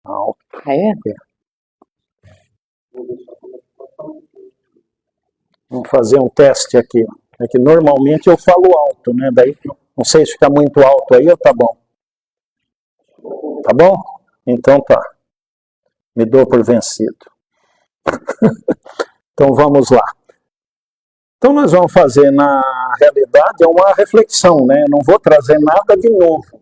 Alto. É. Vamos fazer um teste aqui. É que normalmente eu falo alto, né? Daí não sei se fica muito alto aí ou tá bom. Tá bom? Então tá. Me dou por vencido. Então vamos lá. Então nós vamos fazer, na realidade, uma reflexão, né? Não vou trazer nada de novo.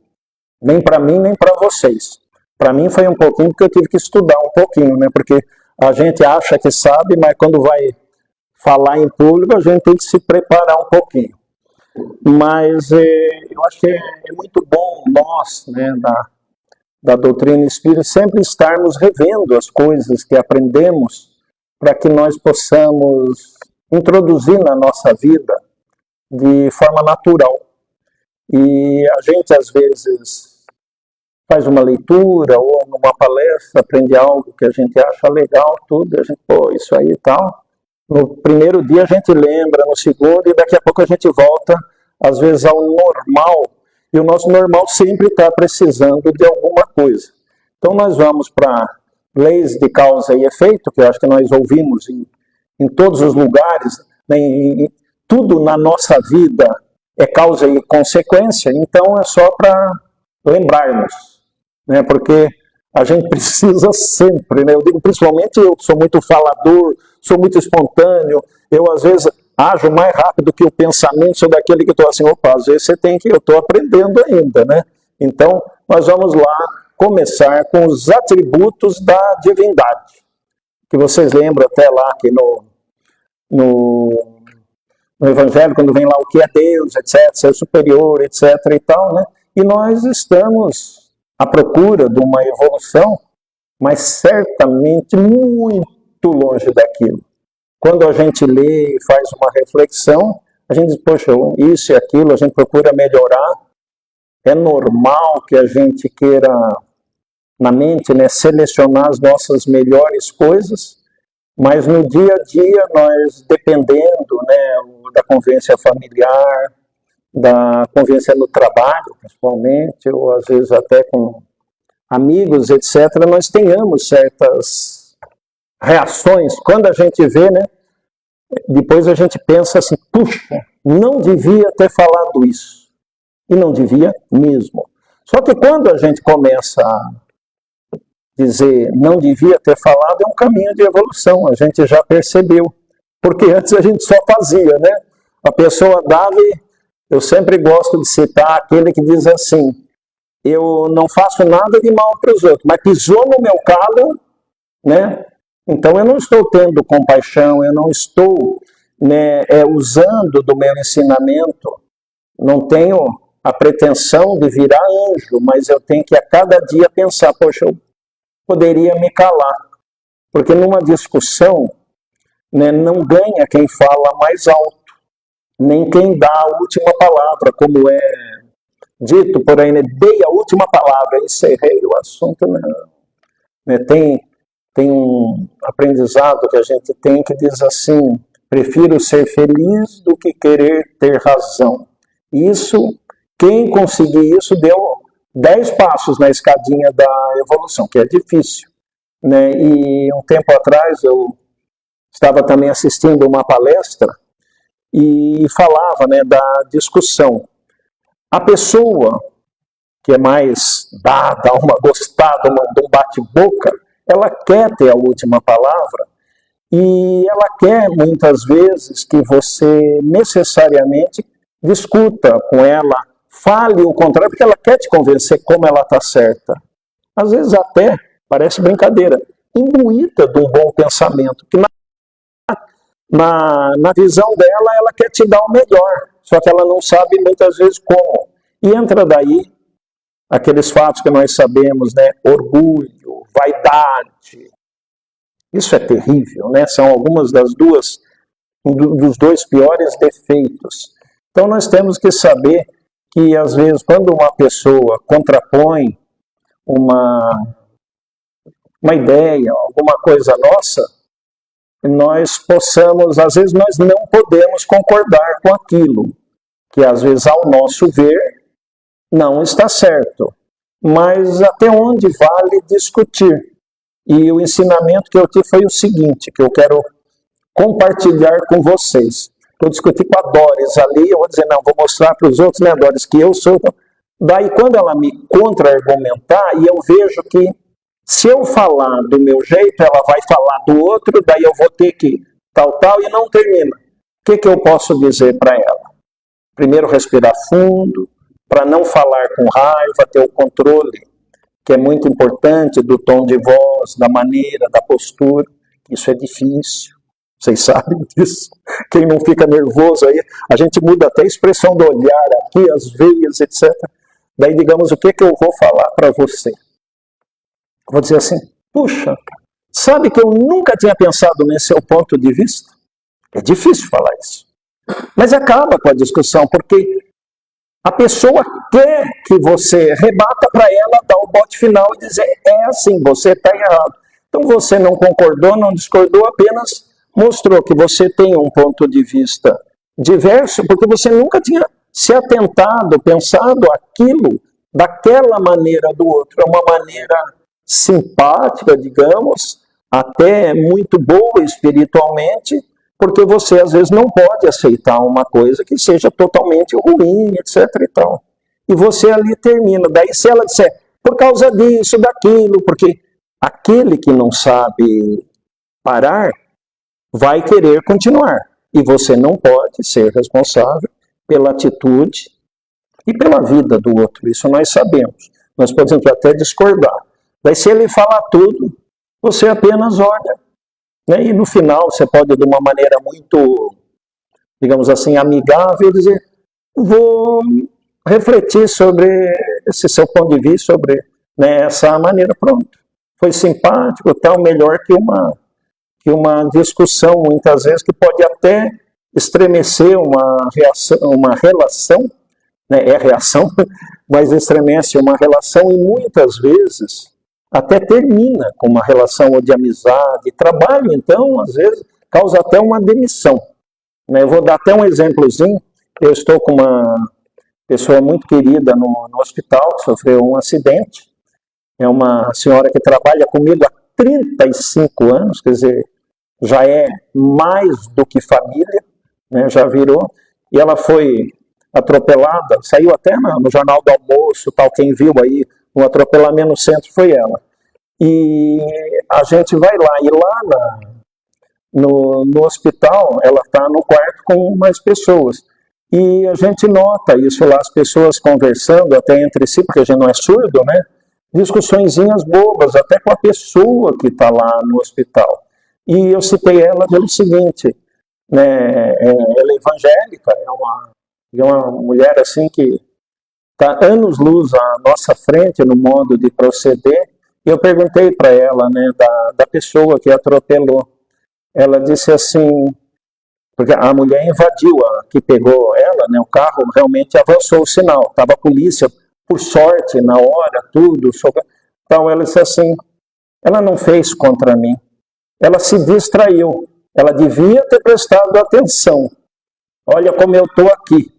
Nem para mim, nem para vocês. Para mim foi um pouquinho, porque eu tive que estudar um pouquinho, né? Porque a gente acha que sabe, mas quando vai falar em público, a gente tem que se preparar um pouquinho. Mas eu acho que é muito bom nós, né, da doutrina espírita, sempre estarmos revendo as coisas que aprendemos para que nós possamos introduzir na nossa vida de forma natural. E a gente, às vezes, faz uma leitura ou numa palestra, aprende algo que a gente acha legal, tudo, e a gente, pô, isso aí e tal. No primeiro dia a gente lembra, no segundo, e daqui a pouco a gente volta, às vezes, ao normal. E o nosso normal sempre está precisando de alguma coisa. Então nós vamos para leis de causa e efeito, que eu acho que nós ouvimos em todos os lugares, né, tudo na nossa vida é causa e consequência, então é só para lembrarmos, né, porque a gente precisa sempre, né, eu digo principalmente eu, sou muito falador, sou muito espontâneo, eu às vezes ajo mais rápido que o pensamento sobre aquele que eu estou assim, opa, às vezes você tem que, eu estou aprendendo ainda, né? Então, nós vamos lá começar com os atributos da divindade, que vocês lembram até lá que no Evangelho, quando vem lá o que é Deus, etc., ser superior, etc. e tal, né? E nós estamos à procura de uma evolução, mas certamente muito longe daquilo. Quando a gente lê e faz uma reflexão, a gente diz, poxa, isso e aquilo, a gente procura melhorar. É normal que a gente queira, na mente, né, selecionar as nossas melhores coisas, mas no dia a dia nós, dependendo, né, da convivência familiar, da convivência no trabalho, principalmente, ou às vezes até com amigos, etc., nós tenhamos certas reações. Quando a gente vê, né, depois a gente pensa assim, puxa, não devia ter falado isso. E não devia mesmo. Só que quando a gente começa a dizer não devia ter falado, é um caminho de evolução, a gente já percebeu. Porque antes a gente só fazia, né? A pessoa dava e eu sempre gosto de citar aquele que diz assim, eu não faço nada de mal para os outros, mas pisou no meu calo, né? Então eu não estou tendo compaixão, eu não estou, né, usando do meu ensinamento, não tenho a pretensão de virar anjo, mas eu tenho que a cada dia pensar, poxa, eu poderia me calar. Porque numa discussão, né, não ganha quem fala mais alto, nem quem dá a última palavra, como é dito por aí, né, dei a última palavra, encerrei o assunto, não. Né, tem um aprendizado que a gente tem que diz assim, prefiro ser feliz do que querer ter razão. Isso, quem conseguir isso deu 10 passos na escadinha da evolução, que é difícil. Né? E um tempo atrás eu estava também assistindo uma palestra e falava, né, da discussão. A pessoa que é mais dada, uma gostada, de um bate-boca, ela quer ter a última palavra e ela quer, muitas vezes, que você necessariamente discuta com ela, fale o contrário, porque ela quer te convencer como ela está certa. Às vezes até, parece brincadeira, imbuída de um bom pensamento, que na visão dela, ela quer te dar o melhor, só que ela não sabe muitas vezes como. E entra daí aqueles fatos que nós sabemos, né? Orgulho, vaidade. Isso é terrível, né? São algumas dos dois piores defeitos. Então nós temos que saber que, às vezes, quando uma pessoa contrapõe uma ideia, alguma coisa nossa, nós possamos, às vezes nós não podemos concordar com aquilo, que às vezes, ao nosso ver, não está certo. mas até onde vale discutir? E o ensinamento que eu tive foi o seguinte, que eu quero compartilhar com vocês. Eu discuti com a Doris ali, eu vou dizer, não, vou mostrar para os outros, né, Doris, que eu sou... Daí, quando ela me contra-argumentar, e eu vejo que se eu falar do meu jeito, ela vai falar do outro, daí eu vou ter que tal, e não termina. O que eu posso dizer para ela? Primeiro, respirar fundo, para não falar com raiva, ter o controle, que é muito importante, do tom de voz, da maneira, da postura. Isso é difícil, vocês sabem disso. Quem não fica nervoso aí, a gente muda até a expressão do olhar aqui, as veias, etc. Daí, digamos, o que eu vou falar para você? Vou dizer assim, puxa, sabe que eu nunca tinha pensado nesse seu ponto de vista? É difícil falar isso. Mas acaba com a discussão, porque a pessoa quer que você rebata para ela, dar o bote final e dizer, é assim, você está errado. Então você não concordou, não discordou, apenas mostrou que você tem um ponto de vista diverso, porque você nunca tinha se atentado, pensado aquilo daquela maneira do outro. É uma maneira simpática, digamos, até muito boa espiritualmente, porque você às vezes não pode aceitar uma coisa que seja totalmente ruim, etc. e tal. E você ali termina. Daí se ela disser, por causa disso, daquilo, porque aquele que não sabe parar vai querer continuar. E você não pode ser responsável pela atitude e pela vida do outro. Isso nós sabemos. Nós podemos até discordar. Daí se ele falar tudo, você apenas olha. Né? E no final você pode, de uma maneira muito, digamos assim, amigável, dizer, vou refletir sobre esse seu ponto de vista, sobre, né, essa maneira, pronto. Foi simpático, tal, melhor que uma discussão, muitas vezes, que pode até estremecer uma relação, né, é reação, mas estremece uma relação e muitas vezes até termina com uma relação de amizade, trabalho, então, às vezes, causa até uma demissão. Eu vou dar até um exemplozinho. Eu estou com uma pessoa muito querida no hospital, que sofreu um acidente. É uma senhora que trabalha comigo há 35 anos, quer dizer, já é mais do que família, né, já virou. E ela foi atropelada, saiu até no Jornal do Almoço, tal, quem viu aí, um atropelamento no centro foi ela. E a gente vai lá, e lá no hospital, ela está no quarto com mais pessoas. E a gente nota isso lá, as pessoas conversando até entre si, porque a gente não é surdo, né? Discussõezinhas bobas, até com a pessoa que está lá no hospital. E eu citei ela pelo seguinte, né, ela é evangélica, é uma mulher assim que está anos-luz à nossa frente no modo de proceder. E eu perguntei para ela, né, da pessoa que atropelou. Ela disse assim, porque a mulher invadiu, que pegou ela, né, o carro realmente avançou o sinal. Estava a polícia, por sorte, na hora, tudo. Então ela disse assim, ela não fez contra mim. Ela se distraiu. Ela devia ter prestado atenção. Olha como eu estou aqui.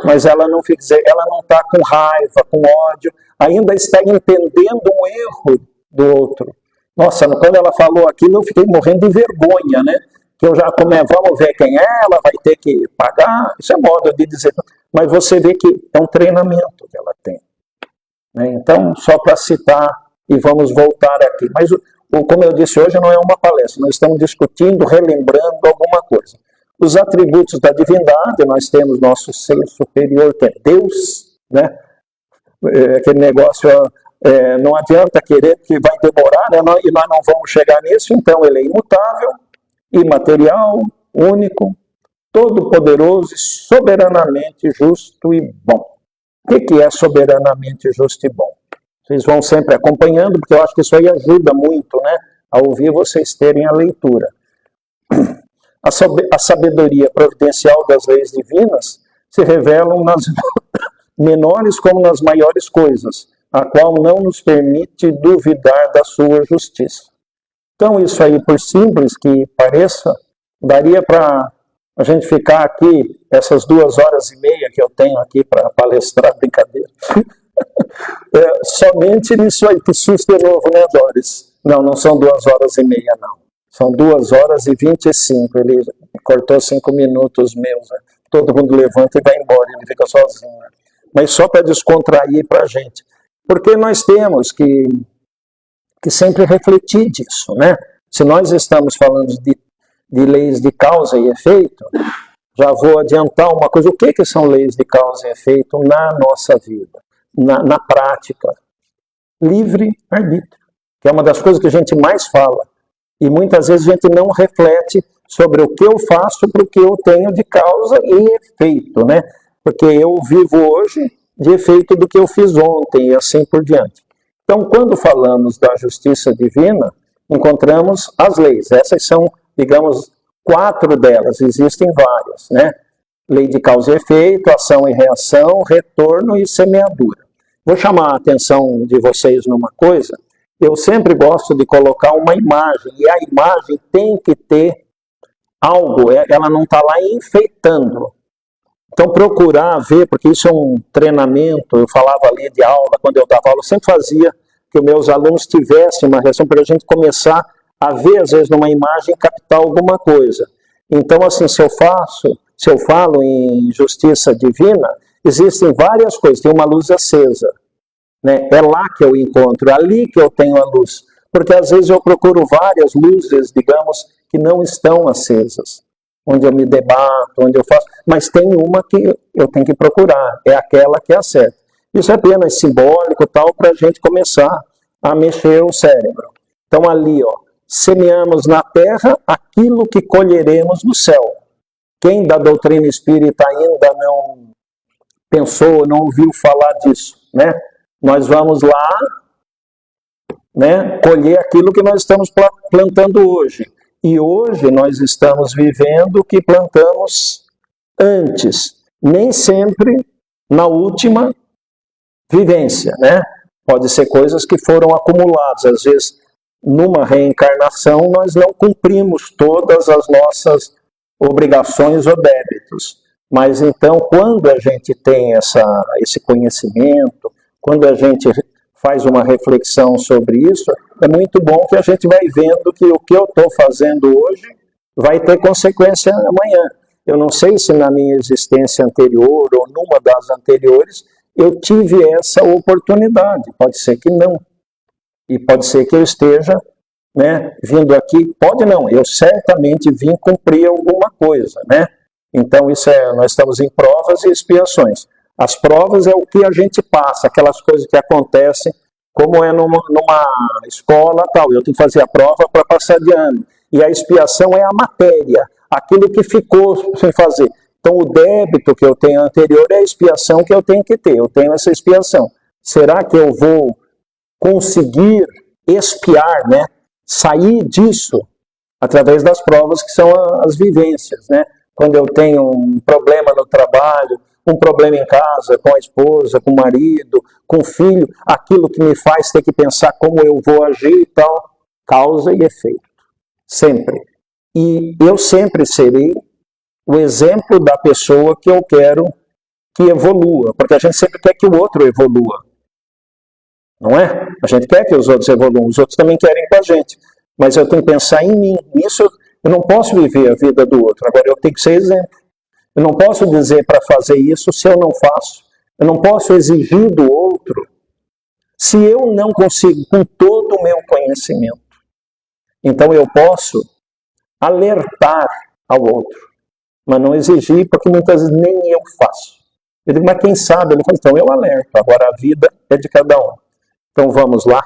Mas ela não está com raiva, com ódio, ainda está entendendo um erro do outro. Nossa, quando ela falou aquilo, eu fiquei morrendo de vergonha, né? Que eu já vamos ver quem é, ela vai ter que pagar, isso é modo de dizer. Mas você vê que é um treinamento que ela tem. Né? Então, só para citar, e vamos voltar aqui. Mas, como eu disse hoje, não é uma palestra, nós estamos discutindo, relembrando alguma coisa. Os atributos da divindade, nós temos nosso ser superior, que é Deus, né? Aquele negócio, não adianta querer que vai demorar, né? E nós não vamos chegar nisso, então ele é imutável, imaterial, único, todo-poderoso e soberanamente justo e bom. O que é soberanamente justo e bom? Vocês vão sempre acompanhando, porque eu acho que isso aí ajuda muito, né? A ouvir vocês terem a leitura. A sabedoria providencial das leis divinas se revelam nas menores como nas maiores coisas, a qual não nos permite duvidar da sua justiça. Então, isso aí, por simples que pareça, daria para a gente ficar aqui, essas 2 horas e meia que eu tenho aqui para palestrar, brincadeira, Somente nisso aí, que susto de novo, né, Doris? Não, não são 2h30, não. São 2h25. Ele cortou 5 minutos meus. Né? Todo mundo levanta e vai embora, ele fica sozinho. Né? Mas só para descontrair para a gente. Porque nós temos que sempre refletir disso, né? Se nós estamos falando de leis de causa e efeito, já vou adiantar uma coisa. O que são leis de causa e efeito na nossa vida, na prática? Livre-arbítrio, que é uma das coisas que a gente mais fala. E muitas vezes a gente não reflete sobre o que eu faço para o que eu tenho de causa e efeito, né? Porque eu vivo hoje de efeito do que eu fiz ontem e assim por diante. Então, quando falamos da justiça divina, encontramos as leis. Essas são, digamos, 4 delas, existem várias, né? Lei de causa e efeito, ação e reação, retorno e semeadura. Vou chamar a atenção de vocês numa coisa. Eu sempre gosto de colocar uma imagem, e a imagem tem que ter algo, ela não está lá enfeitando. Então, procurar ver, porque isso é um treinamento, eu falava ali de aula, quando eu dava aula, eu sempre fazia que os meus alunos tivessem uma reação para a gente começar a ver, às vezes, numa imagem, captar alguma coisa. Então, assim, se eu falo em justiça divina, existem várias coisas, tem uma luz acesa, né? É lá que eu encontro, é ali que eu tenho a luz. Porque, às vezes, eu procuro várias luzes, digamos, que não estão acesas. Onde eu me debato, onde eu faço, mas tem uma que eu tenho que procurar, é aquela que é a certa. Isso é apenas simbólico, tal, para a gente começar a mexer o cérebro. Então ali, ó, semeamos na terra aquilo que colheremos no céu. Quem da doutrina espírita ainda não pensou, não ouviu falar disso, né? Nós vamos lá, né, colher aquilo que nós estamos plantando hoje. E hoje nós estamos vivendo o que plantamos antes, nem sempre na última vivência, né? Pode ser coisas que foram acumuladas. Às vezes, numa reencarnação, nós não cumprimos todas as nossas obrigações ou débitos. Mas então, quando a gente tem esse conhecimento, quando a gente faz uma reflexão sobre isso, é muito bom que a gente vai vendo que o que eu estou fazendo hoje vai ter consequência amanhã. Eu não sei se na minha existência anterior ou numa das anteriores eu tive essa oportunidade. Pode ser que não. E pode ser que eu esteja, né, vindo aqui. Pode não, eu certamente vim cumprir alguma coisa, né? Então nós estamos em provas e expiações. As provas é o que a gente passa, aquelas coisas que acontecem, como é numa escola, tal. Eu tenho que fazer a prova para passar de ano. E a expiação é a matéria, aquilo que ficou sem fazer. Então, o débito que eu tenho anterior é a expiação que eu tenho que ter. Eu tenho essa expiação. Será que eu vou conseguir expiar, né? Sair disso através das provas que são as vivências, né? Quando eu tenho um problema no trabalho, um problema em casa, com a esposa, com o marido, com o filho, aquilo que me faz ter que pensar como eu vou agir e tal, causa e efeito. Sempre. E eu sempre serei o exemplo da pessoa que eu quero que evolua, porque a gente sempre quer que o outro evolua. Não é? A gente quer que os outros evoluam, os outros também querem com a gente. Mas eu tenho que pensar em mim. Nisso eu não posso viver a vida do outro, agora eu tenho que ser exemplo. Eu não posso dizer para fazer isso se eu não faço. Eu não posso exigir do outro se eu não consigo com todo o meu conhecimento. Então eu posso alertar ao outro, mas não exigir, porque muitas vezes nem eu faço. Eu digo, mas quem sabe? Ele fala, então eu alerto, agora a vida é de cada um. Então vamos lá.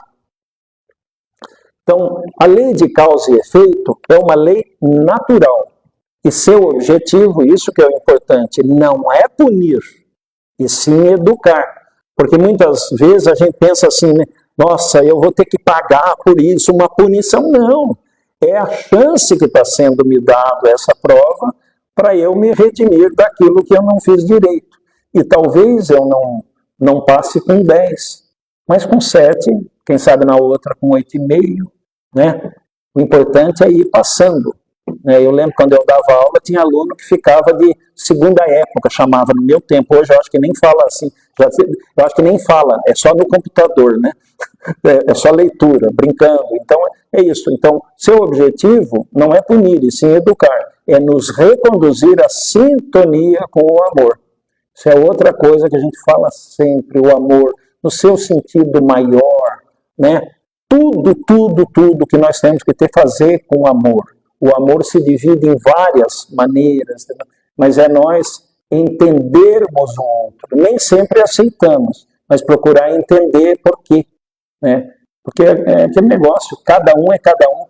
Então, a lei de causa e efeito é uma lei natural. E seu objetivo, isso que é o importante, não é punir, e sim educar. Porque muitas vezes a gente pensa assim, né? Nossa, eu vou ter que pagar por isso, uma punição. Não, é a chance que está sendo me dado essa prova para eu me redimir daquilo que eu não fiz direito. E talvez eu não passe com 10, mas com 7, quem sabe na outra com 8,5, né? O importante é ir passando, né? Eu lembro quando eu dava aula, tinha aluno que ficava de segunda época, chamava no meu tempo. Hoje eu acho que nem fala assim, eu acho que nem fala, é só no computador, né? É só leitura, brincando. Então, é isso. Então, seu objetivo não é punir, e sim educar. É nos reconduzir à sintonia com o amor. Isso é outra coisa que a gente fala sempre, o amor, no seu sentido maior, né? Tudo que nós temos que fazer com amor. O amor se divide em várias maneiras, mas é nós entendermos o outro. Nem sempre aceitamos, mas procurar entender por quê. Né? Porque é aquele negócio, cada um é cada um,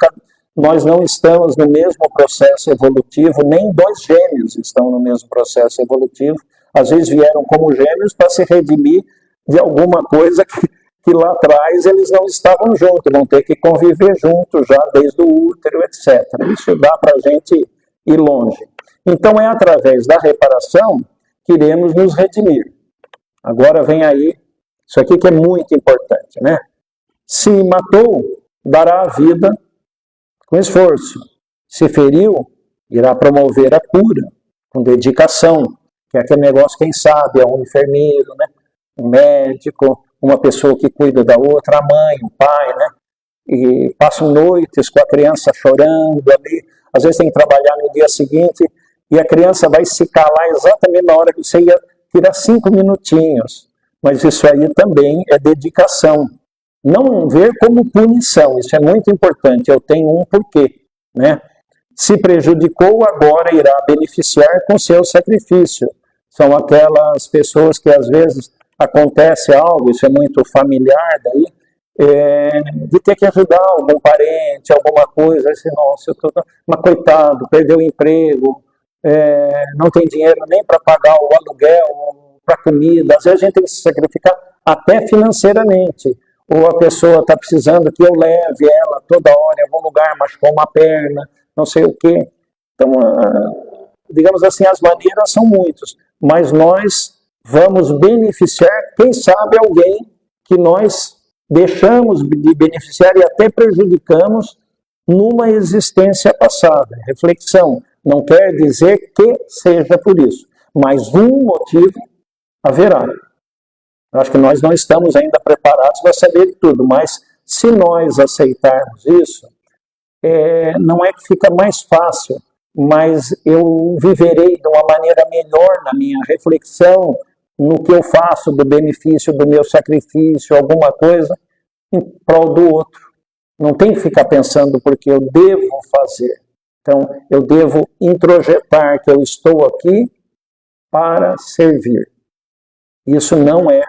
nós não estamos no mesmo processo evolutivo, nem dois gêmeos estão no mesmo processo evolutivo. Às vezes vieram como gêmeos para se redimir de alguma coisa que lá atrás eles não estavam juntos, vão ter que conviver juntos já desde o útero, etc. Isso dá para a gente ir longe. Então é através da reparação que iremos nos redimir. Agora vem aí, isso aqui que é muito importante, né? Se matou, dará a vida com esforço. Se feriu, irá promover a cura, com dedicação, que é aquele negócio, quem sabe, é um enfermeiro, né? Um médico, uma pessoa que cuida da outra, a mãe, o pai, né? E passam noites com a criança chorando ali, às vezes tem que trabalhar no dia seguinte, e a criança vai se calar exatamente na hora que você ia tirar 5 minutinhos. Mas isso aí também é dedicação. Não ver como punição, isso é muito importante, eu tenho um porquê, né? Se prejudicou, agora irá beneficiar com seu sacrifício. São aquelas pessoas que às vezes acontece algo, isso é muito familiar daí, de ter que ajudar algum parente, alguma coisa, assim, nossa, mas coitado, perdeu o emprego, não tem dinheiro nem para pagar o aluguel, para comida, às vezes a gente tem que se sacrificar até financeiramente. Ou a pessoa está precisando que eu leve ela toda hora em algum lugar, machucou uma perna, não sei o quê. Então, digamos assim, as maneiras são muitas, mas nós vamos beneficiar, quem sabe, alguém que nós deixamos de beneficiar e até prejudicamos numa existência passada. Reflexão, não quer dizer que seja por isso, mas um motivo haverá. Eu acho que nós não estamos ainda preparados para saber de tudo, mas se nós aceitarmos isso, não é que fica mais fácil, mas eu viverei de uma maneira melhor na minha reflexão, no que eu faço, do benefício do meu sacrifício, alguma coisa, em prol do outro. Não tem que ficar pensando porque eu devo fazer. Então, eu devo introjetar que eu estou aqui para servir. Isso não é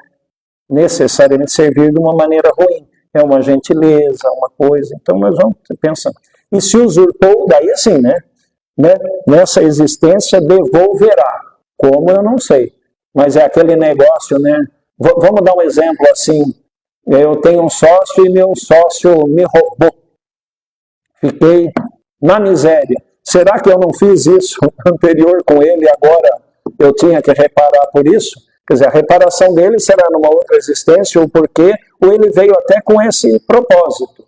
necessariamente servir de uma maneira ruim. É uma gentileza, uma coisa. Então, nós vamos pensar. E se usurpou, daí assim, né? Nessa existência devolverá. Como, eu não sei. Mas é aquele negócio, né? Vamos dar um exemplo assim. Eu tenho um sócio e meu sócio me roubou. Fiquei na miséria. Será que eu não fiz isso anterior com ele e agora eu tinha que reparar por isso? Quer dizer, a reparação dele será numa outra existência, ou porque, ou ele veio até com esse propósito.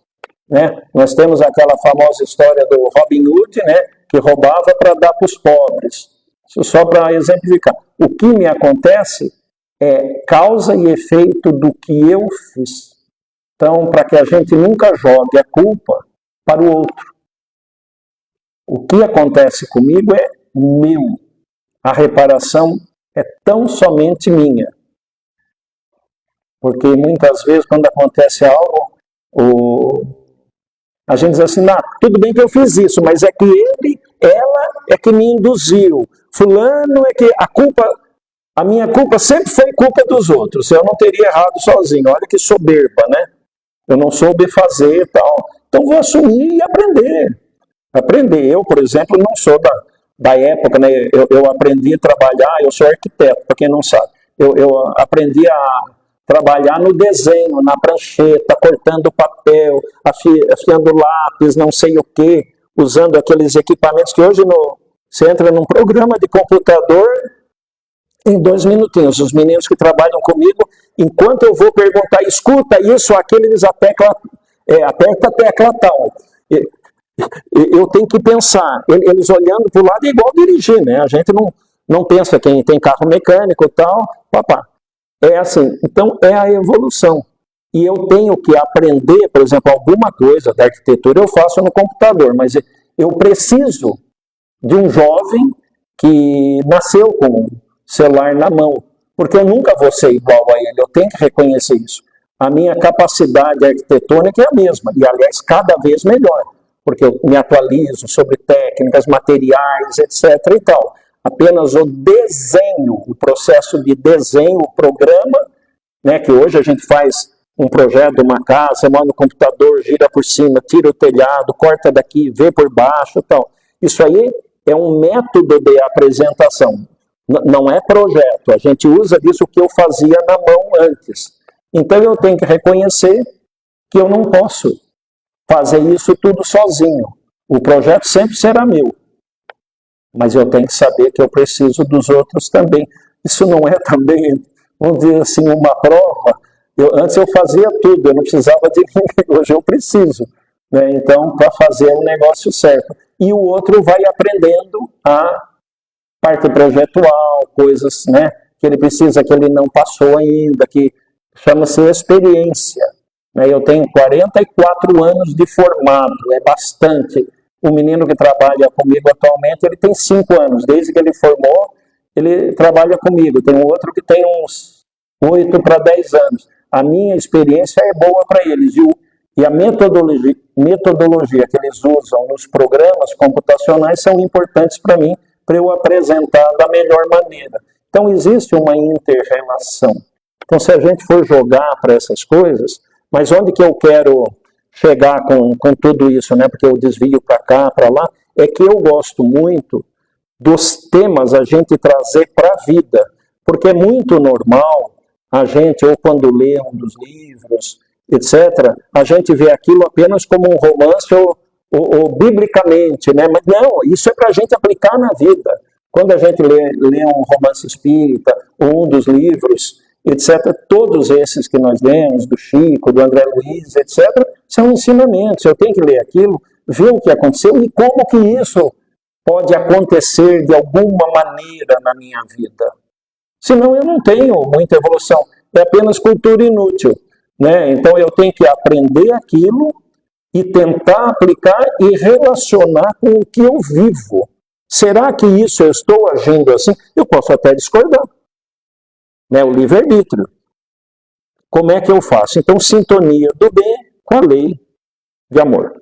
Né? Nós temos aquela famosa história do Robin Hood, né, que roubava para dar para os pobres. Isso só para exemplificar. O que me acontece é causa e efeito do que eu fiz. Então, para que a gente nunca jogue a culpa para o outro. O que acontece comigo é meu. A reparação é tão somente minha. Porque muitas vezes, quando acontece algo, a gente diz assim, tudo bem que eu fiz isso, mas é que ela é que me induziu. Fulano é que a minha culpa sempre foi culpa dos outros. Eu não teria errado sozinho. Olha que soberba, né? Eu não soube fazer e tal. Então vou assumir e aprender. Eu, por exemplo, não sou da época, né? Eu aprendi a trabalhar, eu sou arquiteto, para quem não sabe. Eu aprendi a trabalhar no desenho, na prancheta, cortando papel, afiando lápis, não sei o quê, usando aqueles equipamentos que hoje você entra num programa de computador em 2 minutinhos. Os meninos que trabalham comigo, enquanto eu vou perguntar, escuta isso, aquele, eles aperta a tecla tal. Eu tenho que pensar, eles olhando para o lado é igual dirigir, né? A gente não pensa quem tem carro mecânico e tal, papá. É assim, então é a evolução. E eu tenho que aprender, por exemplo, alguma coisa da arquitetura eu faço no computador, mas eu preciso de um jovem que nasceu com um celular na mão, porque eu nunca vou ser igual a ele, eu tenho que reconhecer isso. A minha capacidade arquitetônica é a mesma, e aliás, cada vez melhor, porque eu me atualizo sobre técnicas, materiais, etc. e tal. Apenas o desenho, o processo de desenho, o programa, né, que hoje a gente faz um projeto de uma casa, manda no computador, gira por cima, tira o telhado, corta daqui, vê por baixo e tal. Isso aí é um método de apresentação, não é projeto. A gente usa disso que eu fazia na mão antes. Então eu tenho que reconhecer que eu não posso fazer isso tudo sozinho. O projeto sempre será meu, mas eu tenho que saber que eu preciso dos outros também. Isso não é também, vamos dizer assim, uma prova. Antes eu fazia tudo, eu não precisava de ninguém, hoje eu preciso. Né? Então, para fazer o negócio certo. E o outro vai aprendendo a parte projetual, coisas, né, que ele precisa, que ele não passou ainda, que chama-se experiência. Né? Eu tenho 44 anos de formado, é bastante. O menino que trabalha comigo atualmente, ele tem 5 anos, desde que ele formou, ele trabalha comigo. Tem um outro que tem uns 8 para 10 anos. A minha experiência é boa para eles. E a metodologia que eles usam nos programas computacionais são importantes para mim, para eu apresentar da melhor maneira. Então, existe uma inter-relação. Então, se a gente for jogar para essas coisas, mas onde que eu quero chegar com tudo isso, né? Porque eu desvio para cá, para lá, é que eu gosto muito dos temas a gente trazer para a vida, porque é muito normal a gente, ou quando lê um dos livros, etc., a gente vê aquilo apenas como um romance ou biblicamente, né? Mas não, isso é para a gente aplicar na vida. Quando a gente lê um romance espírita, ou um dos livros, etc., todos esses que nós lemos, do Chico, do André Luiz, etc., são ensinamentos. Eu tenho que ler aquilo, ver o que aconteceu e como que isso pode acontecer de alguma maneira na minha vida. Senão eu não tenho muita evolução, é apenas cultura inútil. Né? Então eu tenho que aprender aquilo e tentar aplicar e relacionar com o que eu vivo. Será que isso eu estou agindo assim? Eu posso até discordar. Né? O livre-arbítrio. Como é que eu faço? Então, sintonia do bem com a lei de amor.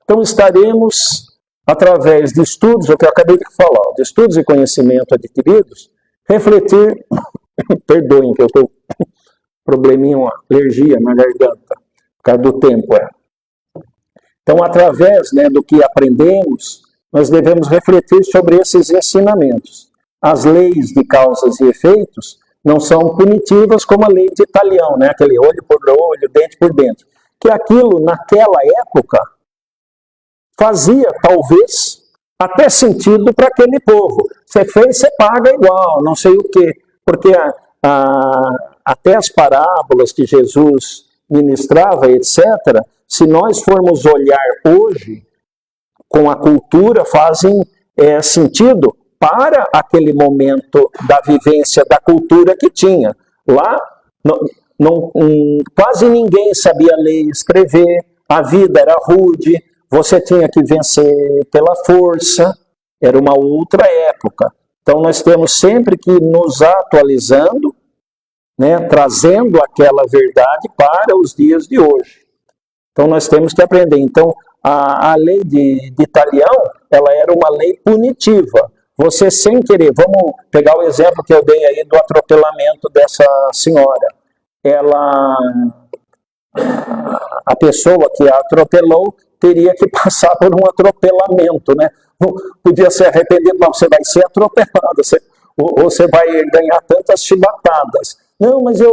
Então, estaremos, através de estudos, o que eu acabei de falar, de estudos e conhecimento adquiridos, refletir, perdoem que eu estou probleminha, uma alergia na garganta, por causa do tempo. Então, através, né, do que aprendemos, nós devemos refletir sobre esses ensinamentos. As leis de causas e efeitos não são punitivas como a lei de Talião, né, aquele olho por olho, dente por dente. Que aquilo, naquela época, fazia, talvez, até sentido para aquele povo. Você fez, você paga igual, não sei o quê. Porque até as parábolas que Jesus ministrava, etc., se nós formos olhar hoje, com a cultura, fazem sentido para aquele momento da vivência da cultura que tinha. Lá, quase ninguém sabia ler e escrever, a vida era rude, você tinha que vencer pela força, era uma outra época. Então, nós temos sempre que ir nos atualizando, né, trazendo aquela verdade para os dias de hoje. Então, nós temos que aprender. Então, a lei de Talião, ela era uma lei punitiva. Você, sem querer, vamos pegar o exemplo que eu dei aí do atropelamento dessa senhora. A pessoa que a atropelou teria que passar por um atropelamento, né? Podia ser arrependido, não, você vai ser atropelado, ou você vai ganhar tantas chibatadas. Não, mas eu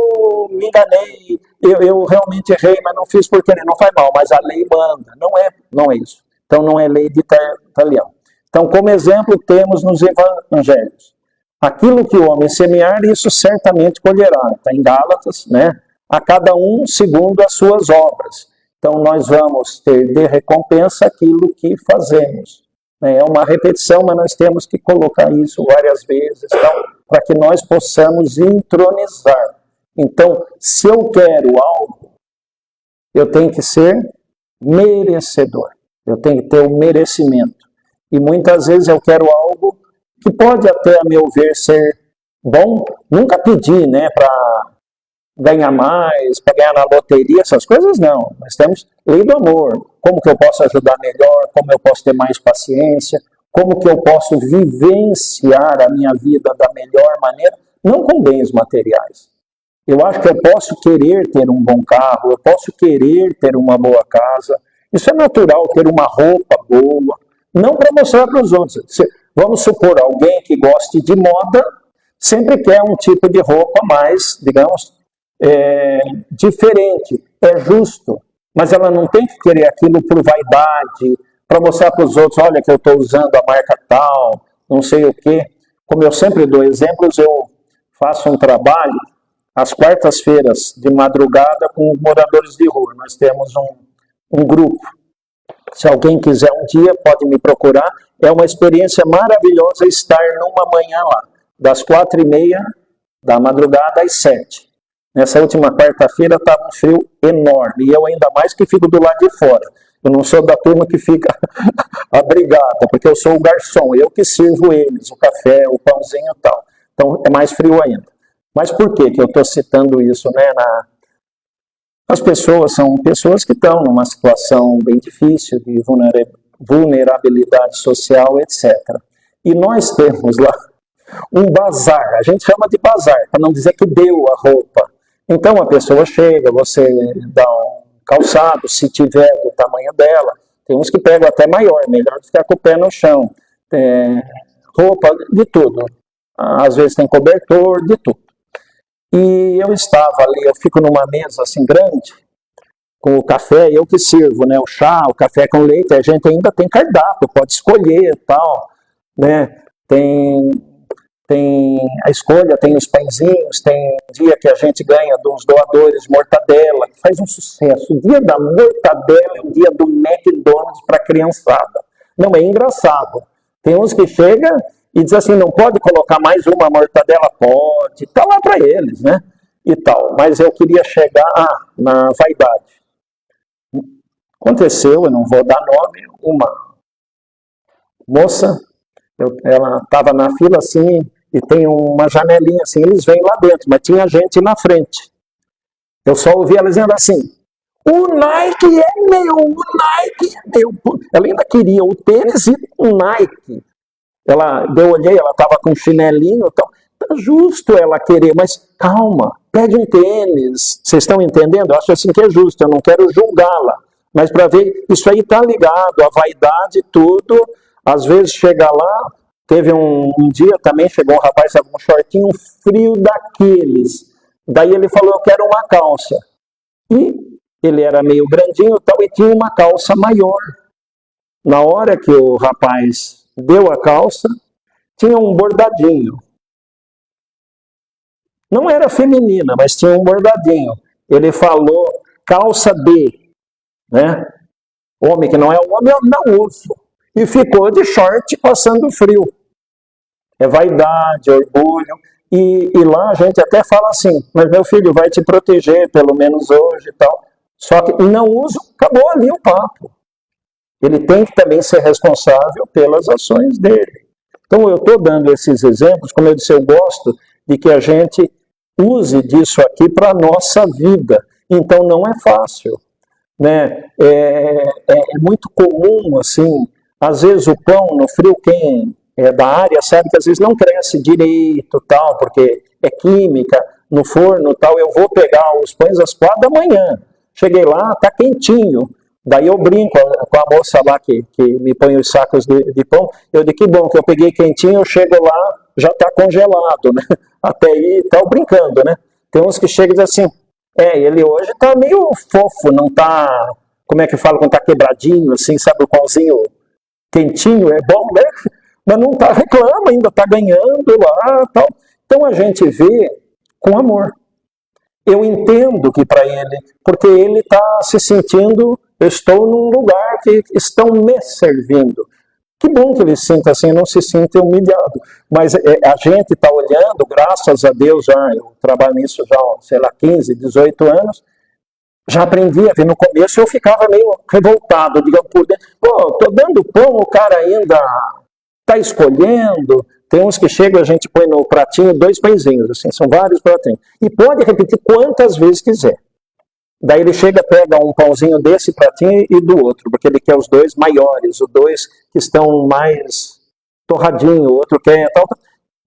me enganei, eu realmente errei, mas não fiz por querer, não faz mal, mas a lei manda. Não é isso. Então não é lei de Talião. Então, como exemplo, temos nos evangelhos. Aquilo que o homem semear, isso certamente colherá. Está em Gálatas, né? A cada um segundo as suas obras. Então nós vamos ter de recompensa aquilo que fazemos. É uma repetição, mas nós temos que colocar isso várias vezes, então, para que nós possamos entronizar. Então, se eu quero algo, eu tenho que ser merecedor. Eu tenho que ter o merecimento. E muitas vezes eu quero algo que pode até, a meu ver, ser bom. Nunca pedi, né, para ganhar mais, para ganhar na loteria, essas coisas não. Nós temos lei do amor. Como que eu posso ajudar melhor? Como eu posso ter mais paciência? Como que eu posso vivenciar a minha vida da melhor maneira? Não com bens materiais. Eu acho que eu posso querer ter um bom carro, eu posso querer ter uma boa casa. Isso é natural, ter uma roupa boa. Não para mostrar para os outros. Vamos supor, alguém que goste de moda, sempre quer um tipo de roupa mais, digamos, diferente. É justo. Mas ela não tem que querer aquilo por vaidade, para mostrar para os outros, olha que eu estou usando a marca tal, não sei o quê. Como eu sempre dou exemplos, eu faço um trabalho às quartas-feiras de madrugada com os moradores de rua. Nós temos um grupo. Se alguém quiser um dia, pode me procurar. É uma experiência maravilhosa estar numa manhã lá, das 4h30 da madrugada às 7h. Nessa última quarta-feira estava um frio enorme, e eu ainda mais que fico do lado de fora. Eu não sou da turma que fica abrigada, porque eu sou o garçom, eu que sirvo eles, o café, o pãozinho e tal. Então é mais frio ainda. Mas por que eu estou citando isso, né? As pessoas são pessoas que estão numa situação bem difícil, de vulnerabilidade social, etc. E nós temos lá um bazar, a gente chama de bazar, para não dizer que deu a roupa. Então a pessoa chega, você dá um calçado, se tiver do tamanho dela, tem uns que pegam até maior, melhor do que ficar com o pé no chão. Roupa, de tudo. Às vezes tem cobertor, de tudo. E eu estava ali, eu fico numa mesa assim grande, com o café, eu que sirvo, né, o chá, o café com leite, a gente ainda tem cardápio, pode escolher e tal, né, tem a escolha, tem os pãezinhos, tem dia que a gente ganha dos doadores mortadela, que faz um sucesso. O dia da mortadela é o dia do McDonald's para a criançada. Não, é engraçado. Tem uns que chegam e dizem assim, não pode colocar mais uma mortadela? Pode. Está lá para eles, né? E tal. Mas eu queria chegar na vaidade. Aconteceu, eu não vou dar nome, uma moça, ela estava na fila assim, e tem uma janelinha assim, eles vêm lá dentro, mas tinha gente na frente. Eu só ouvi ela dizendo assim, o Nike é meu, o Nike é meu. Ela ainda queria o tênis e o Nike. Eu olhei, ela estava com um chinelinho e tal. Tá justo ela querer, mas calma, pede um tênis. Vocês estão entendendo? Eu acho assim que é justo, eu não quero julgá-la. Mas para ver, isso aí está ligado, a vaidade, tudo. Às vezes chega lá, teve um dia também, chegou um rapaz com um shortinho, um frio daqueles. Daí ele falou, eu quero uma calça. E ele era meio grandinho tal, e tinha uma calça maior. Na hora que o rapaz deu a calça, tinha um bordadinho. Não era feminina, mas tinha um bordadinho. Ele falou, calça B, né? Homem que não é homem, eu não uso. E ficou de short passando frio. É vaidade, orgulho. E lá a gente até fala assim, mas meu filho vai te proteger, pelo menos hoje e tal. Só que não uso, acabou ali o papo. Ele tem que também ser responsável pelas ações dele. Então eu estou dando esses exemplos, como eu disse, eu gosto de que a gente use disso aqui para a nossa vida. Então não é fácil. Né? É muito comum, assim, às vezes o pão no frio, quem é da área sabe que às vezes não cresce direito, tal, porque é química, no forno, tal. Eu vou pegar os pães às 4h. Cheguei lá, tá quentinho. Daí eu brinco com a moça lá que me põe os sacos de pão. Eu digo, que bom que eu peguei quentinho, eu chego lá, já tá congelado, né? Até aí, tal, brincando, né? Tem uns que chegam e dizem assim, ele hoje tá meio fofo, não tá, como é que fala, quando tá quebradinho, assim, sabe, o pãozinho quentinho, é bom, né? Mas não tá, reclama, ainda tá ganhando lá, tal. Então a gente vê com amor. Eu entendo que para ele, porque ele está se sentindo, eu estou num lugar que estão me servindo. Que bom que ele se sinta assim, não se sinta humilhado. Mas a gente está olhando, graças a Deus, eu trabalho nisso já, sei lá, 15, 18 anos, já aprendi a ver. No começo eu ficava meio revoltado, digamos, por dentro. Pô, estou dando pão, o cara ainda está escolhendo. Tem uns que chegam, a gente põe no pratinho 2 pãezinhos, assim, são vários pratinhos. E pode repetir quantas vezes quiser. Daí ele chega, pega um pãozinho desse pratinho e do outro, porque ele quer os 2 maiores, os 2 que estão mais torradinho, o outro quer tal.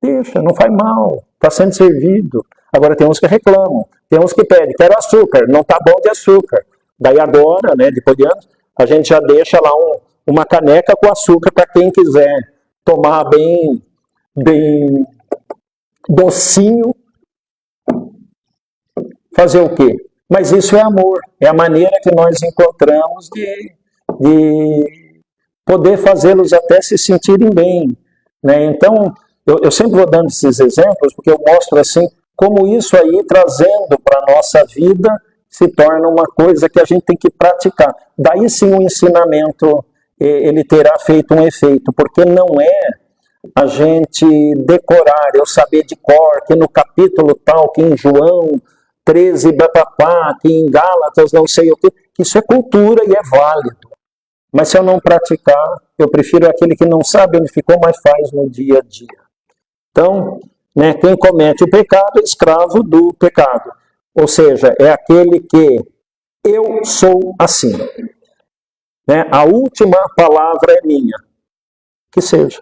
Deixa, não faz mal, está sendo servido. Agora tem uns que reclamam, tem uns que pedem, quero açúcar, não está bom de açúcar. Daí agora, né, depois de anos, a gente já deixa lá uma caneca com açúcar para quem quiser tomar bem docinho. Fazer o quê? Mas isso é amor, é a maneira que nós encontramos de poder fazê-los até se sentirem bem. Né? Então, eu sempre vou dando esses exemplos, porque eu mostro assim, como isso aí, trazendo para a nossa vida, se torna uma coisa que a gente tem que praticar. Daí sim o ensinamento, ele terá feito um efeito, porque não é a gente decorar, eu saber de cor, que no capítulo tal, que em João 13, babapá, que em Gálatas não sei o que, isso é cultura e é válido. Mas se eu não praticar, eu prefiro aquele que não sabe onde ficou, mas faz no dia a dia. Então, né, quem comete o pecado é escravo do pecado. Ou seja, é aquele que eu sou assim. Né? A última palavra é minha. Que seja.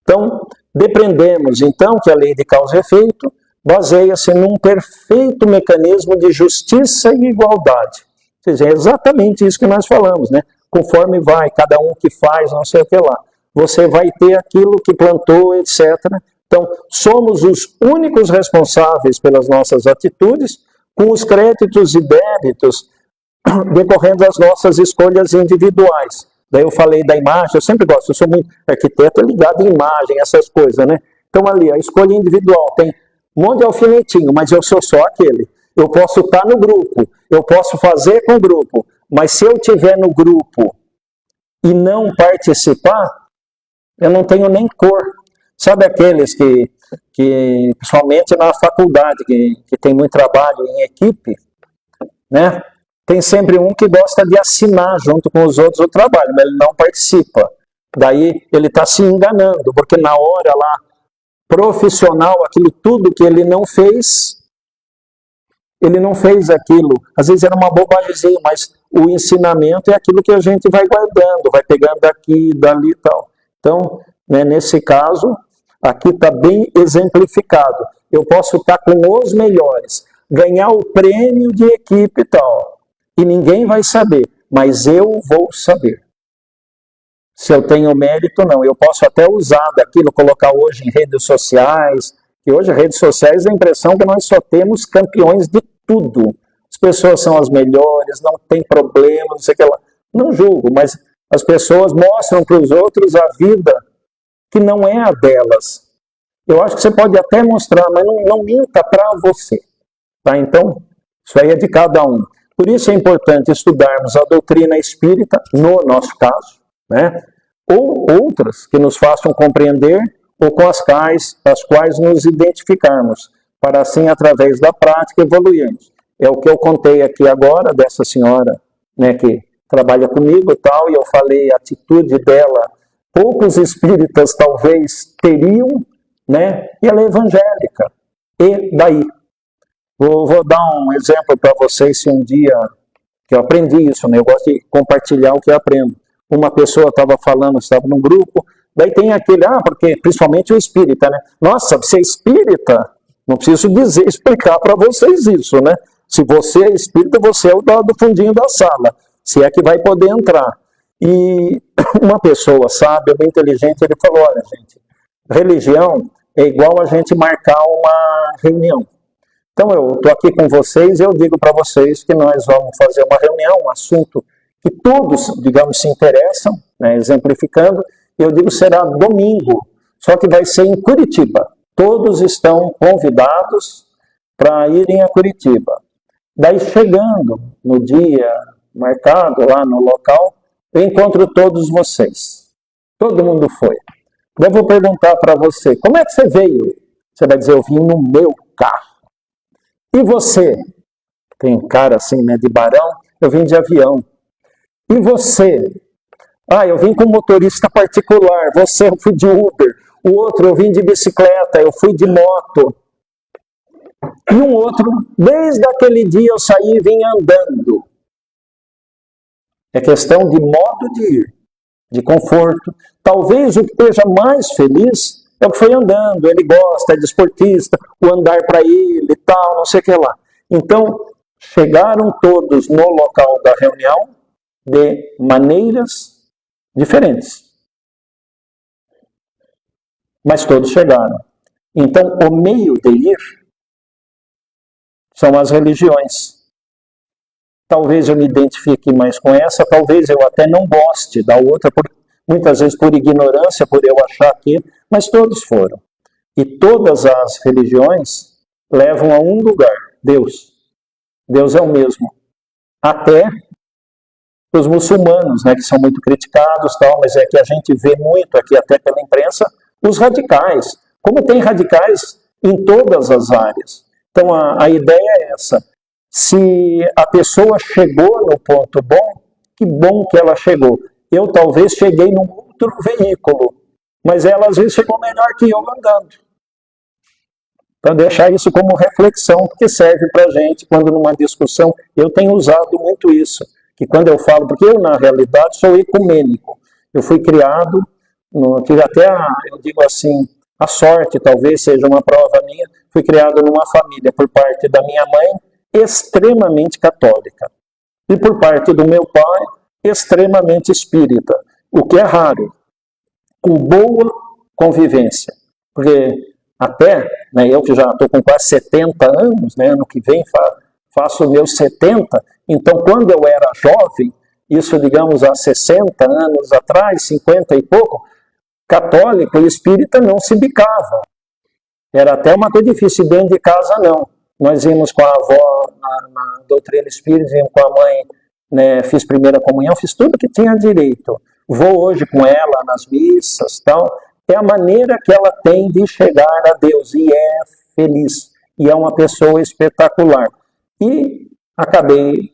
Então, depreendemos então que a lei de causa e efeito baseia-se num perfeito mecanismo de justiça e igualdade. Ou seja, é exatamente isso que nós falamos, né? Conforme vai, cada um que faz, não sei o que lá. Você vai ter aquilo que plantou, etc. Então, somos os únicos responsáveis pelas nossas atitudes, com os créditos e débitos decorrendo das nossas escolhas individuais. Daí eu falei da imagem, eu sempre gosto, eu sou muito arquiteto ligado em imagem, essas coisas, né? Então ali, a escolha individual tem um monte de alfinetinho, mas eu sou só aquele. Eu posso estar no grupo, eu posso fazer com o grupo, mas se eu estiver no grupo e não participar, eu não tenho nem cor. Sabe aqueles que principalmente na faculdade, que tem muito trabalho em equipe, né? Tem sempre um que gosta de assinar junto com os outros o trabalho, mas ele não participa. Daí ele está se enganando, porque na hora lá, profissional, aquilo tudo que ele não fez aquilo. Às vezes era uma bobagemzinha, mas o ensinamento é aquilo que a gente vai guardando, vai pegando daqui, dali e tal. Então, né, nesse caso, aqui está bem exemplificado. Eu posso estar com os melhores, ganhar o prêmio de equipe e tal. E ninguém vai saber, mas eu vou saber. Se eu tenho mérito, não. Eu posso até usar daquilo, colocar hoje em redes sociais, que hoje redes sociais dá a impressão que nós só temos campeões de tudo. As pessoas são as melhores, não tem problema, não sei o que lá. Não julgo, mas as pessoas mostram para os outros a vida que não é a delas. Eu acho que você pode até mostrar, mas não minta para você. Tá? Então, isso aí é de cada um. Por isso é importante estudarmos a doutrina espírita, no nosso caso, né? Ou outras que nos façam compreender ou com as quais nos identificarmos, para assim, através da prática, evoluirmos. É o que eu contei aqui agora, dessa senhora, né, que trabalha comigo e tal, e eu falei a atitude dela, poucos espíritas talvez teriam, né? E ela é evangélica. E daí? Vou dar um exemplo para vocês, se um dia, que eu aprendi isso, né? Eu gosto de compartilhar o que eu aprendo. Uma pessoa estava falando, estava num grupo, daí tem aquele, porque principalmente o espírita, né? Nossa, você é espírita? Não preciso explicar para vocês isso, né? Se você é espírita, você é o do fundinho da sala, se é que vai poder entrar. E uma pessoa sábia, bem inteligente, ele falou, olha, gente, religião é igual a gente marcar uma reunião. Então, eu estou aqui com vocês e eu digo para vocês que nós vamos fazer uma reunião, um assunto que todos, digamos, se interessam, né, exemplificando, e eu digo será domingo, só que vai ser em Curitiba. Todos estão convidados, para irem a Curitiba. Daí, chegando no dia marcado lá no local, eu encontro todos vocês. Todo mundo foi. Eu vou perguntar para você, como é que você veio? Você vai dizer, eu vim no meu carro. E você? Tem cara assim, né, de barão? Eu vim de avião. E você? Ah, eu vim com motorista particular. Você, eu fui de Uber. O outro, eu vim de bicicleta. Eu fui de moto. E um outro, desde aquele dia eu saí e vim andando. É questão de modo de ir, de conforto. Talvez o que esteja mais feliz é o que foi andando. Ele gosta, é desportista, o andar para ele e tal, não sei o que lá. Então, chegaram todos no local da reunião de maneiras diferentes. Mas todos chegaram. Então, o meio de ir são as religiões. Talvez eu me identifique mais com essa, talvez eu até não goste da outra, muitas vezes por ignorância, por eu achar que, mas todos foram. E todas as religiões levam a um lugar, Deus. Deus é o mesmo. Até os muçulmanos, né, que são muito criticados, tal, mas é que a gente vê muito aqui, até pela imprensa, os radicais. Como tem radicais em todas as áreas. Então a ideia é essa. Se a pessoa chegou no ponto bom, que bom que ela chegou. Eu talvez cheguei num outro veículo, mas ela às vezes chegou melhor que eu andando. Para deixar isso como reflexão, que serve para a gente quando numa discussão, eu tenho usado muito isso, que quando eu falo, porque eu na realidade sou ecumênico, eu fui criado, tive até, eu digo assim, a sorte talvez seja uma prova minha, fui criado numa família por parte da minha mãe, extremamente católica. E por parte do meu pai, extremamente espírita. O que é raro. Com boa convivência. Porque até, né, eu que já estou com quase 70 anos, né, ano que vem faço meus 70, então quando eu era jovem, isso digamos há 60 anos atrás, 50 e pouco, católico e espírita não se bicavam. Era até uma coisa difícil, dentro de casa não. Nós íamos com a avó na doutrina espírita, íamos com a mãe, né, fiz primeira comunhão, fiz tudo que tinha direito. Vou hoje com ela nas missas, tal. É a maneira que ela tem de chegar a Deus e é feliz. E é uma pessoa espetacular. E acabei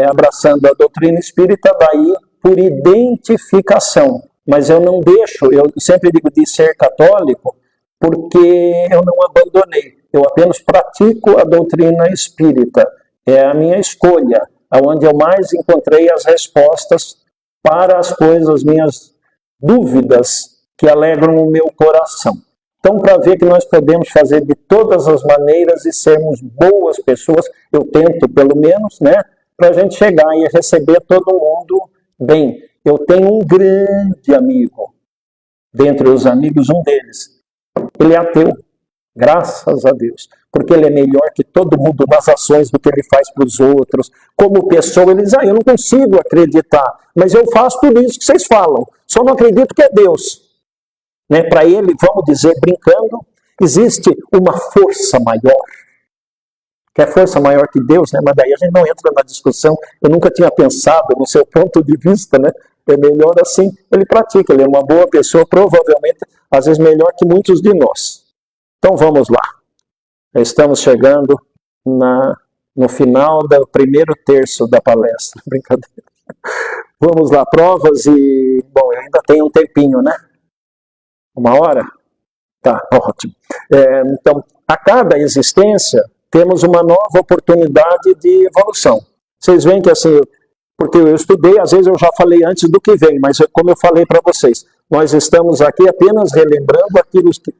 abraçando a doutrina espírita daí por identificação. Mas eu não deixo, eu sempre digo de ser católico, porque eu não abandonei. Eu apenas pratico a doutrina espírita. É a minha escolha, onde eu mais encontrei as respostas para as coisas, minhas dúvidas que alegram o meu coração. Então, para ver que nós podemos fazer de todas as maneiras e sermos boas pessoas, eu tento pelo menos, né, para a gente chegar e receber todo mundo bem. Eu tenho um grande amigo, dentre os amigos, um deles. Ele é ateu, graças a Deus, porque ele é melhor que todo mundo nas ações do que ele faz para os outros. Como pessoa, ele diz, eu não consigo acreditar, mas eu faço tudo isso que vocês falam, só não acredito que é Deus. Né? Para ele, vamos dizer, brincando, existe uma força maior, que é força maior que Deus, né? Mas daí a gente não entra na discussão, eu nunca tinha pensado no seu ponto de vista, né? É melhor assim, ele pratica, ele é uma boa pessoa, provavelmente, às vezes melhor que muitos de nós. Então vamos lá, estamos chegando no final do primeiro terço da palestra, brincadeira. Vamos lá, provas e, bom, eu ainda tenho um tempinho, né? 1 hora? Tá, ótimo. Então, a cada existência, temos uma nova oportunidade de evolução. Vocês veem que assim, porque eu estudei, às vezes eu já falei antes do que vem, mas como eu falei para vocês, nós estamos aqui apenas relembrando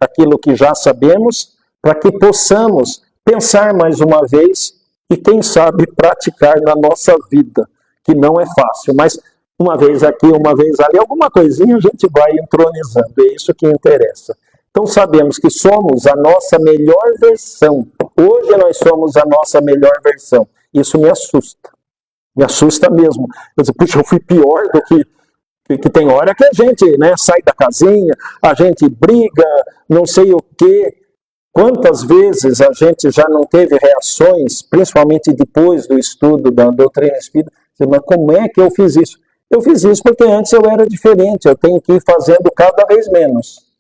aquilo que já sabemos, para que possamos pensar mais uma vez e, quem sabe, praticar na nossa vida, que não é fácil, mas uma vez aqui, uma vez ali, alguma coisinha a gente vai entronizando, é isso que interessa. Então sabemos que somos a nossa melhor versão. Hoje nós somos a nossa melhor versão. Isso me assusta mesmo. Eu digo, puxa, eu fui pior do que tem hora que a gente, né, sai da casinha, a gente briga, não sei o quê. Quantas vezes a gente já não teve reações, principalmente depois do estudo da doutrina espírita, mas como é que eu fiz isso? Eu fiz isso porque antes eu era diferente, eu tenho que ir fazendo cada vez menos.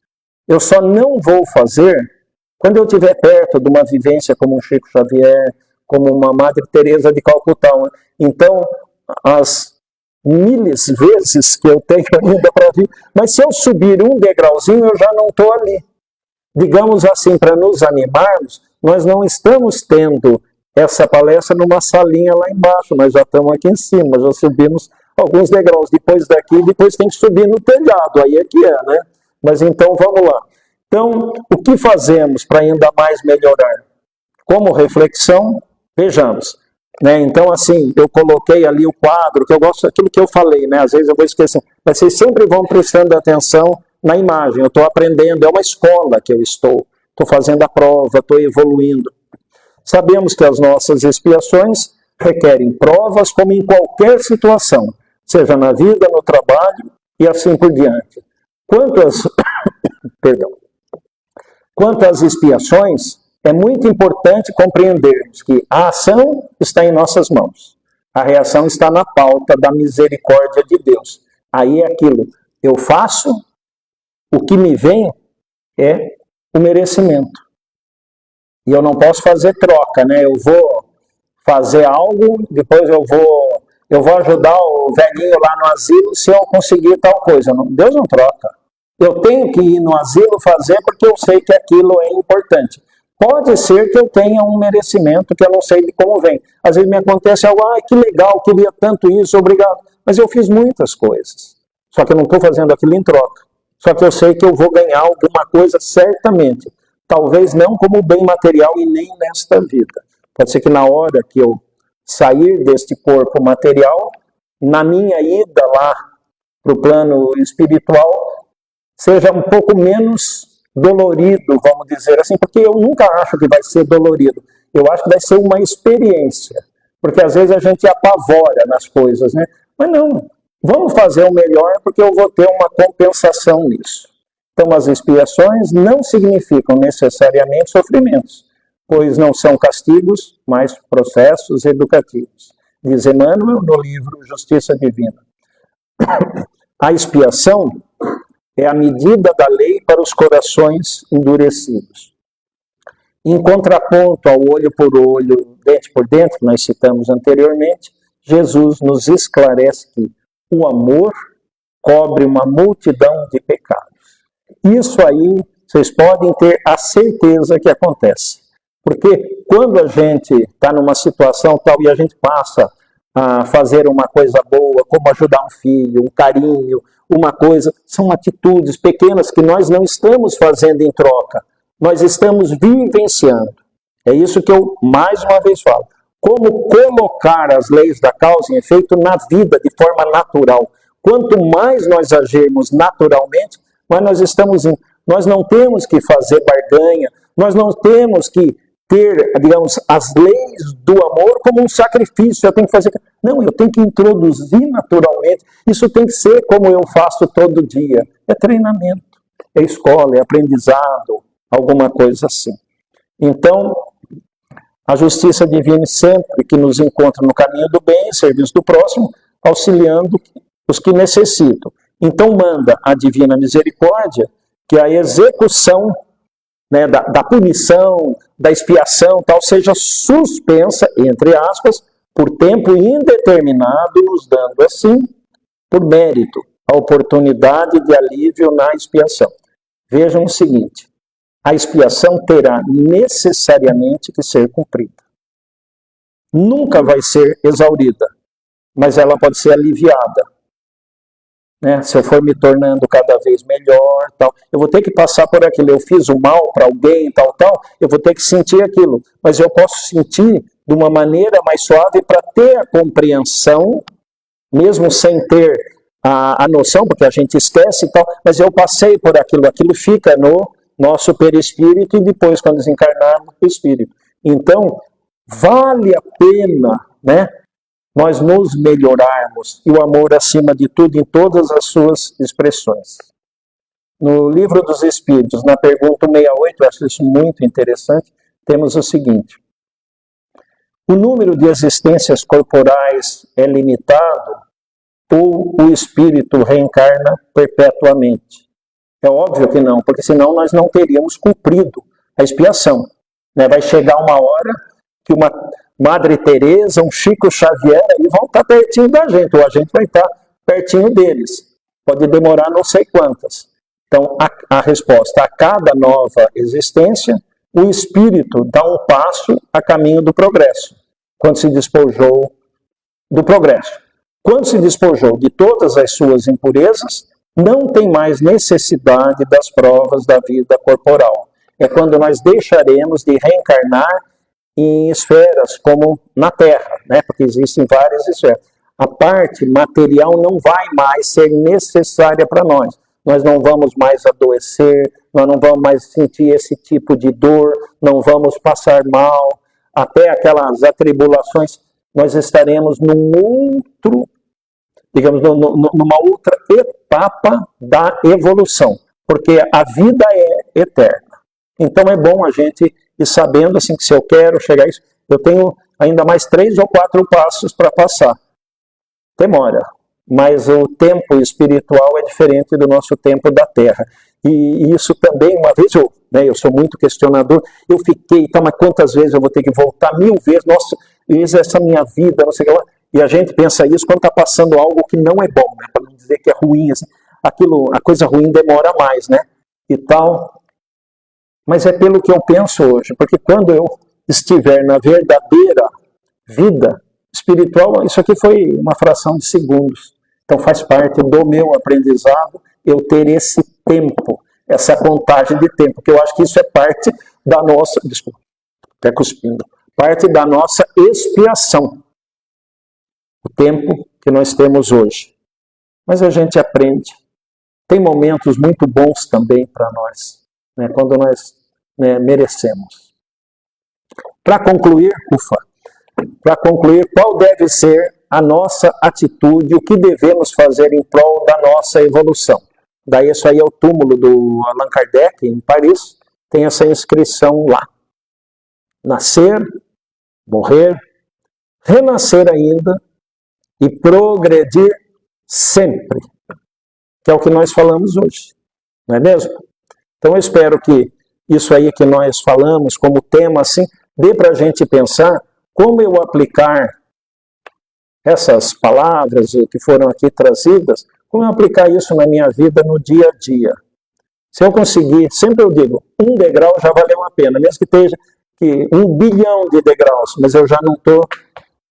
Eu só não vou fazer quando eu estiver perto de uma vivência como um Chico Xavier, como uma Madre Teresa de Calcutá. Então, as milhares vezes que eu tenho ainda para vir, mas se eu subir um degrauzinho, eu já não estou ali. Digamos assim, para nos animarmos, nós não estamos tendo essa palestra numa salinha lá embaixo, nós já estamos aqui em cima, já subimos alguns degraus. Depois daqui, depois tem que subir no telhado, aí é que é, né? Mas então, vamos lá. Então, o que fazemos para ainda mais melhorar? Como reflexão, vejamos. Né? Então, assim, eu coloquei ali o quadro, que eu gosto daquilo que eu falei, né? Às vezes eu vou esquecer, mas vocês sempre vão prestando atenção na imagem. Eu estou aprendendo, é uma escola que eu estou fazendo a prova, estou evoluindo. Sabemos que as nossas expiações requerem provas, como em qualquer situação, seja na vida, no trabalho e assim por diante. Quanto às expiações, é muito importante compreendermos que a ação está em nossas mãos. A reação está na pauta da misericórdia de Deus. Aí é aquilo, eu faço, o que me vem é o merecimento. E eu não posso fazer troca, né? Eu vou fazer algo, depois eu vou ajudar o velhinho lá no asilo se eu conseguir tal coisa. Deus não troca. Eu tenho que ir no asilo fazer porque eu sei que aquilo é importante. Pode ser que eu tenha um merecimento que eu não sei de como vem. Às vezes me acontece algo, que legal, queria tanto isso, obrigado. Mas eu fiz muitas coisas. Só que eu não estou fazendo aquilo em troca. Só que eu sei que eu vou ganhar alguma coisa certamente. Talvez não como bem material e nem nesta vida. Pode ser que na hora que eu sair deste corpo material, na minha ida lá para o plano espiritual, seja um pouco menos dolorido, vamos dizer assim, porque eu nunca acho que vai ser dolorido. Eu acho que vai ser uma experiência, porque às vezes a gente apavora nas coisas, né? Mas não, vamos fazer o melhor porque eu vou ter uma compensação nisso. Então as expiações não significam necessariamente sofrimentos, pois não são castigos, mas processos educativos. Diz Emmanuel no livro Justiça Divina. A expiação é a medida da lei para os corações endurecidos. Em contraponto ao olho por olho, dente por dente, que nós citamos anteriormente, Jesus nos esclarece que o amor cobre uma multidão de pecados. Isso aí, vocês podem ter a certeza que acontece. Porque quando a gente está numa situação tal e a gente passa a fazer uma coisa boa, como ajudar um filho, um carinho, uma coisa, são atitudes pequenas que nós não estamos fazendo em troca, nós estamos vivenciando. É isso que eu mais uma vez falo. Como colocar as leis da causa em efeito na vida de forma natural. Quanto mais nós agirmos naturalmente, mais nós não temos que fazer barganha, nós não temos que ter, digamos, as leis do amor como um sacrifício, eu tenho que fazer... Não, eu tenho que introduzir naturalmente, isso tem que ser como eu faço todo dia. É treinamento, é escola, é aprendizado, alguma coisa assim. Então, a justiça divina sempre que nos encontra no caminho do bem, serviço do próximo, auxiliando os que necessitam. Então manda a divina misericórdia que a execução, né, da punição, da expiação, tal, seja suspensa, entre aspas, por tempo indeterminado, nos dando assim, por mérito, a oportunidade de alívio na expiação. Vejam o seguinte, a expiação terá necessariamente que ser cumprida. Nunca vai ser exaurida, mas ela pode ser aliviada. Né? Se eu for me tornando cada vez melhor, tal, eu vou ter que passar por aquilo. Eu fiz o mal para alguém, tal, eu vou ter que sentir aquilo. Mas eu posso sentir de uma maneira mais suave para ter a compreensão, mesmo sem ter a noção, porque a gente esquece e tal, mas eu passei por aquilo. Aquilo fica no nosso perispírito e depois, quando desencarnarmos, o espírito. Então, vale a pena, né? Nós nos melhorarmos, e o amor acima de tudo em todas as suas expressões. No Livro dos Espíritos, na pergunta 68, eu acho isso muito interessante, temos o seguinte: o número de existências corporais é limitado ou o espírito reencarna perpetuamente? É óbvio que não, porque senão nós não teríamos cumprido a expiação. Vai chegar uma hora que uma Madre Teresa, um Chico Xavier, aí vão estar pertinho da gente, ou a gente vai estar pertinho deles. Pode demorar não sei quantas. Então, a resposta: a cada nova existência, o espírito dá um passo a caminho do progresso, quando se despojou do progresso. Quando se despojou de todas as suas impurezas, não tem mais necessidade das provas da vida corporal. É quando nós deixaremos de reencarnar em esferas como na Terra, porque existem várias esferas. A parte material não vai mais ser necessária para nós. Nós não vamos mais adoecer, nós não vamos mais sentir esse tipo de dor, não vamos passar mal, até aquelas atribulações, nós estaremos num outro, digamos, numa outra etapa da evolução, porque a vida é eterna. Então é bom a gente ir sabendo assim, que se eu quero chegar a isso, eu tenho ainda mais 3 ou 4 passos para passar. Demora, mas o tempo espiritual é diferente do nosso tempo da Terra. E isso também, uma vez eu sou muito questionador, eu fiquei, tá, mas quantas vezes eu vou ter que voltar? 1000 vezes, nossa, essa minha vida, não sei o que lá. E a gente pensa isso quando está passando algo que não é bom, para não dizer que é ruim, assim, a coisa ruim demora mais, e tal. Mas é pelo que eu penso hoje, porque quando eu estiver na verdadeira vida espiritual, isso aqui foi uma fração de segundos. Então faz parte do meu aprendizado eu ter esse tempo, essa contagem de tempo, que eu acho que isso é parte da nossa, desculpa, até cuspindo, parte da nossa expiação. O tempo que nós temos hoje. Mas a gente aprende. Tem momentos muito bons também para nós, quando nós merecemos. Para concluir, qual deve ser a nossa atitude, o que devemos fazer em prol da nossa evolução? Daí isso aí é o túmulo do Allan Kardec, em Paris, tem essa inscrição lá. Nascer, morrer, renascer ainda e progredir sempre, que é o que nós falamos hoje, não é mesmo? Então eu espero que isso aí que nós falamos como tema, assim, dê para a gente pensar como eu aplicar essas palavras que foram aqui trazidas, como eu aplicar isso na minha vida no dia a dia. Se eu conseguir, sempre eu digo, 1 degrau já valeu a pena, mesmo que esteja 1 bilhão de degraus, mas eu já não estou,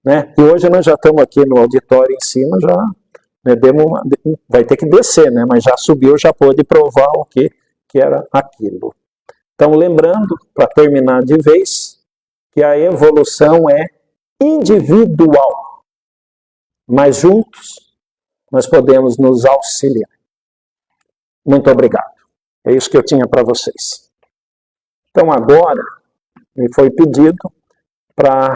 e hoje nós já estamos aqui no auditório em cima, já vai ter que descer, mas já subiu, já pôde provar o que era aquilo. Então, lembrando, para terminar de vez, que a evolução é individual, mas juntos nós podemos nos auxiliar. Muito obrigado. É isso que eu tinha para vocês. Então, agora, me foi pedido para